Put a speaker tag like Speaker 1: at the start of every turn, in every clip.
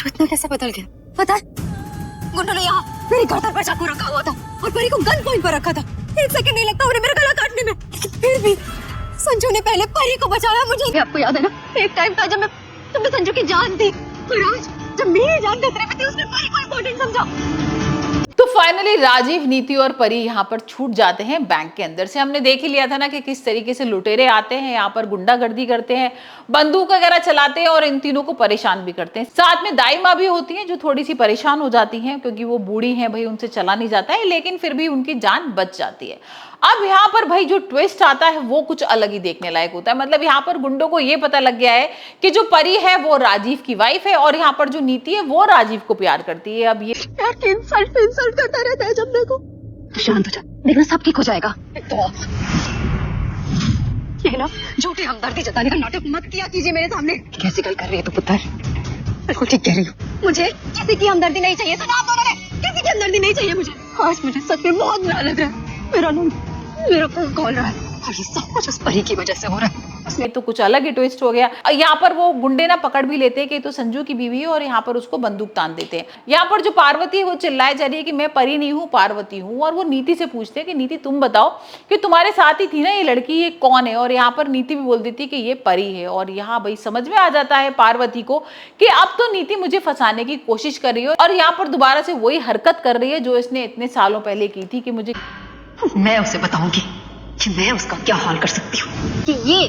Speaker 1: संजू इतना कैसे बदल गया पता है? गुंडों ने यहाँ मेरी गर्दन पर चाकू रखा हुआ था और परी को गन पॉइंट पर रखा था। 1 सेकंड नहीं लगता उन्हें मेरा गला काटने में, लेकिन फिर भी संजू ने पहले परी को बचाया। मुझे आपको याद है ना, एक टाइम था जब मैं संजू की जान थी, और आज जब मेरी जान खतरे में थी उसने परी को इम्पोर्टेंट समझा।
Speaker 2: तो फाइनली राजीव, नीति और परी यहाँ पर छूट जाते हैं बैंक के अंदर से। हमने देख ही लिया था ना कि किस तरीके से लुटेरे आते हैं, यहाँ पर गुंडागर्दी करते हैं, बंदूक वगैरह चलाते हैं और इन तीनों को परेशान भी करते हैं। साथ में दाई माँ भी होती हैं जो थोड़ी सी परेशान हो जाती हैं क्योंकि वो बूढ़ी हैं, भाई उनसे चला नहीं जाता है, लेकिन फिर भी उनकी जान बच जाती है। अब यहाँ पर भाई जो ट्विस्ट आता है वो कुछ अलग ही देखने लायक होता है। मतलब यहाँ पर गुंडों को ये पता लग गया है कि जो परी है वो राजीव की वाइफ है और यहाँ पर जो नीति है वो राजीव को प्यार करती है। अब ये इंसल्ट करता रहता है जब देखो।
Speaker 1: तो शांत हो जा, देखना सब ठीक हो जाएगा। तो ये ना झूठी हमदर्दी जताने का नाटक मत किया कीजिए मेरे सामने। कैसी गल कर रही है तू पुत्र? बिल्कुल ठीक कह रही हूँ, मुझे किसी की हमदर्दी नहीं चाहिए। सुना आप दोनों ने, किसी की हमदर्दी नहीं चाहिए मुझे। आज मुझे सच में बहुत बुरा लग रहा है। मेरा खून खौल रहा है और ये सब कुछ उस परी की वजह से हो रहा है।
Speaker 2: उसमें तो कुछ अलग ही ट्विस्ट हो गया। यहाँ पर वो गुंडे ना पकड़ भी लेते हैं कि तो संजू की बीवी है और यहाँ पर उसको बंदूक तान देते हैं। यहाँ पर जो पार्वती है वो चिल्लाए जा रही है कि मैं परी नहीं हूँ, पार्वती हूँ। और वो नीति से पूछते हैं कि नीति तुम बताओ कि तुम्हारे साथ ही थी ना ये लड़की, ये कौन है? और यहाँ पर नीति भी बोल देती है कि ये परी है। और यहाँ भाई समझ में आ जाता है पार्वती को कि अब तो नीति मुझे फंसाने की कोशिश कर रही है और यहाँ पर दोबारा से वही हरकत कर रही है जो इसने इतने सालों पहले की थी कि मुझे,
Speaker 1: मैं उसे बताऊंगी कि मैं उसका क्या हाल कर सकती हूँ। कि ये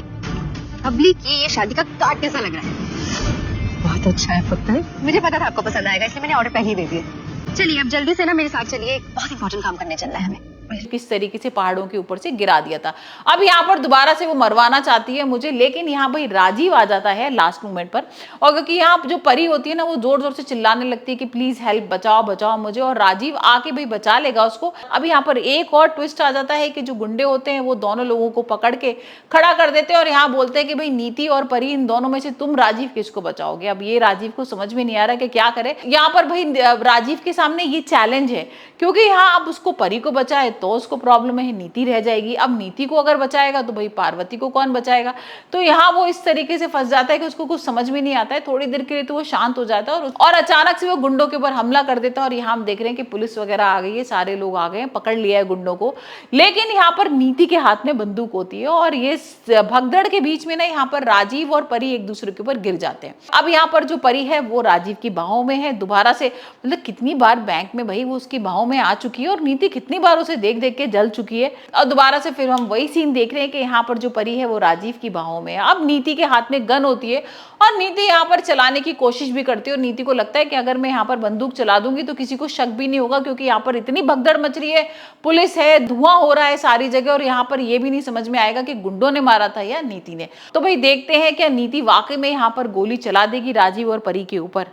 Speaker 1: अबली की ये शादी का कार्ड कैसा लग रहा है? बहुत अच्छा है पुत्र, मुझे पता था आपको पसंद आएगा, इसलिए मैंने ऑर्डर पहले ही दे दिया। चलिए अब जल्दी से ना मेरे साथ चलिए, एक बहुत इंपॉर्टेंट काम करने चलना है हमें।
Speaker 2: किस तरीके से पहाड़ों के ऊपर से गिरा दिया था। अब यहाँ पर दोबारा से वो मरवाना चाहती है मुझे, लेकिन यहाँ भाई राजीव आ जाता है लास्ट मोमेंट पर। और क्योंकि यहाँ जो परी होती है ना वो जोर जोर से चिल्लाने लगती है कि प्लीज हेल्प, बचाओ बचाओ मुझे, और राजीव आके भाई बचा लेगा उसको। अब यहाँ पर एक और ट्विस्ट आ जाता है कि जो गुंडे होते हैं वो दोनों लोगों को पकड़ के खड़ा कर देते हैं और यहाँ बोलते हैं कि भाई नीति और परी इन दोनों में से तुम राजीव किसको बचाओगे। अब ये राजीव को समझ में नहीं आ रहा कि क्या करे। यहाँ पर भाई राजीव के सामने ये चैलेंज है क्योंकि यहाँ अब उसको परी को बचाए तो उसको प्रॉब्लम है, नीति रह जाएगी। अब नीति को अगर बचाएगा तो भाई पार्वती को कौन बचाएगा? तो यहाँ वो इस तरीके से फंस जाता है कि उसको कुछ समझ में नहीं आता है। थोड़ी देर के लिए तो वो शांत हो जाता है और अचानक से वो गुंडों के ऊपर हमला कर देता है। और यहाँ हम देख रहे हैं कि पुलिस वगैरह आ गई है, सारे लोग आ गए हैं, पकड़ लिया है गुंडों को। लेकिन यहाँ पर नीति के हाथ में बंदूक होती है और ये भगदड़ के बीच में ना यहाँ पर राजीव और परी एक दूसरे के ऊपर गिर जाते हैं। अब यहाँ पर जो परी है वो राजीव की बाहों में है दोबारा से। मतलब कितनी बार बैंक में भाई वो उसकी बाहों में आ चुकी है और नीति कितनी बार उसे देख देख के जल चुकी है। और दोबारा से फिर हम वही सीन देख रहे हैं कि यहाँ पर जो परी है वो राजीव की बाहों में है। अब नीति के हाथ में गन होती है और नीति यहाँ पर चलाने की कोशिश भी करती है और नीति को लगता है कि अगर मैं यहाँ पर बंदूक चला दूंगी तो किसी को शक भी नहीं होगा क्योंकि यहाँ पर इतनी भगदड़ मच रही है, पुलिस है, धुआं हो रहा है सारी जगह और यहाँ पर ये भी नहीं समझ में आएगा कि गुंडों ने मारा था या नीति ने। तो भाई देखते हैं क्या नीति वाकई में यहाँ पर गोली चला देगी राजीव और परी के ऊपर।